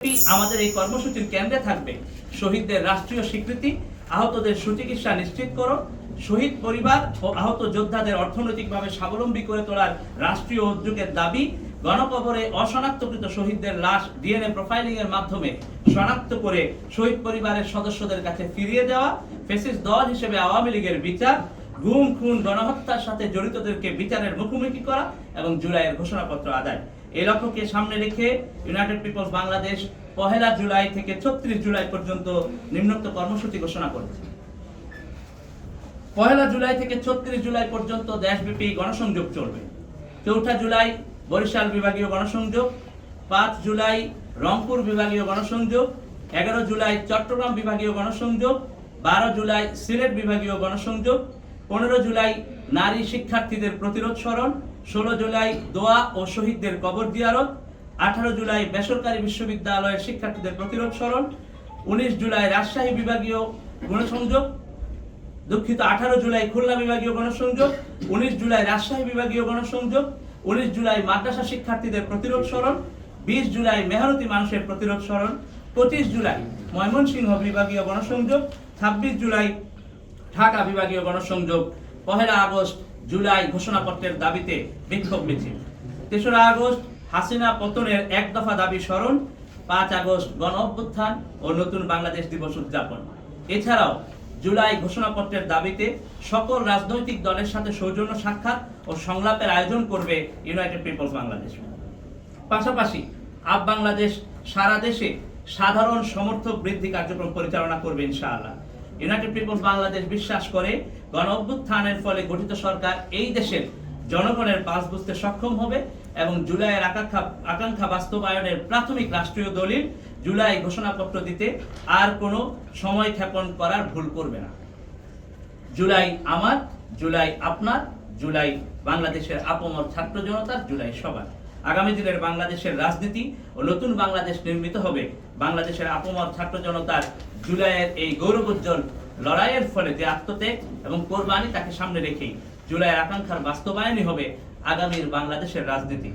আমাদের এই কর্মসূচির কেন্দ্রে থাকবে শহীদদের রাষ্ট্রীয় স্বীকৃতি, আহতদের সুচিকিৎসা নিশ্চিতকরণ, শহীদ পরিবার ও আহত যোদ্ধাদের অর্থনৈতিকভাবে স্বাবলম্বী করে তোলার রাষ্ট্রীয় উদ্যোগের দাবি, গণকবরে অশনাক্তকৃত শহীদদের লাশ ডিএনএ প্রোফাইলিং এর মাধ্যমে শনাক্ত করে শহীদ পরিবারের সদস্যদের কাছে ফিরিয়ে দেওয়া, ফ্যাসিস্ট দল হিসেবে আওয়ামী লীগের বিচার, গুম খুন গণহত্যার সাথে জড়িতদেরকে বিচারের মুখোমুখি করা এবং জুলাইয়ের ঘোষণাপত্র আদায়। এই লক্ষ্যকে সামনে রেখে ইউনাইটেড পিপলস বাংলাদেশ 1 জুলাই থেকে 36 জুলাই পর্যন্ত নিম্নোক্ত কর্মসূচি ঘোষণা করেছে। 1 জুলাই থেকে 36 জুলাই পর্যন্ত দেশব্যাপী গণসংযোগ চলবে। 4 জুলাই বরিশাল বিভাগীয় গণসংযোগ, 5 জুলাই রংপুর বিভাগীয় গণসংযোগ, 11 জুলাই চট্টগ্রাম বিভাগীয় গণসংযোগ, 12 জুলাই সিলেট বিভাগীয় গণসংযোগ, 15 জুলাই নারী শিক্ষার্থীদের প্রতিরোধ স্মরণ, 16 জুলাই দোয়া ও শহীদদের কবর জিয়ারত, 18 জুলাই বেসরকারি বিশ্ববিদ্যালয়ের শিক্ষার্থীদের প্রতিরোধ স্মরণ, 19 জুলাই রাজশাহী বিভাগীয় গণসংযোগ, 18 জুলাই খুলনা বিভাগীয় গণসংযোগ, 19 জুলাই রাজশাহী বিভাগীয় গণসংযোগ, 19 জুলাই মাদ্রাসা শিক্ষার্থীদের প্রতিরোধ স্মরণ, 20 জুলাই মেহনতি মানুষের প্রতিরোধ স্মরণ, 25 জুলাই ময়মনসিংহ বিভাগীয় গণসংযোগ, 26 জুলাই ঢাকা বিভাগীয় গণসংযোগ, 1 আগস্ট জুলাই ঘোষণাপত্রের দাবিতে বিক্ষোভ মিছিল, 3 আগস্ট হাসিনা পতনের এক দফা দাবি স্মরণ, 5 আগস্ট গণ অভ্যুত্থান ও নতুন বাংলাদেশ দিবস উদযাপন। এছাড়াও জুলাই ঘোষণাপত্রের দাবিতে সকল রাজনৈতিক দলের সাথে সৌজন্য সাক্ষাৎ ও সংলাপের আয়োজন করবে ইউনাইটেড পিপলস বাংলাদেশ। পাশাপাশি আপ বাংলাদেশ সারা দেশে সাধারণ সমর্থক বৃদ্ধি কার্যক্রম পরিচালনা করবে ইনশাআল্লাহ। ইউনাইটেড পিপলস বাংলাদেশ বিশ্বাস করে গণ অভ্যুত্থানের ফলে গঠিত সরকার এই দেশের জনগণের পাস বুঝতে সক্ষম হবে এবং জুলাইয়ের আকাঙ্ক্ষা বাস্তবায়নের প্রাথমিক রাষ্ট্রীয় দলিল জুলাই ঘোষণাপত্র দিতে আর কোনো সময় ক্ষেপণ করার ভুল করবে না। জুলাই আমার, জুলাই আপনার, জুলাই বাংলাদেশের আপমর ছাত্র জনতার, জুলাই সবার। আগামী দিনের বাংলাদেশের রাজনীতি ও নতুন বাংলাদেশ নির্মিত হবে বাংলাদেশের আপমর ছাত্র জনতার জুলাইয়ের এই গৌরবোজ্জ্বল লড়াইয়ের ফলে যে আত্মত্যাগ এবং কোরবানি তাকে সামনে রেখেই জুলাইয়ের আকাঙ্ক্ষার বাস্তবায়নই হবে আগামীর বাংলাদেশের রাজনীতি।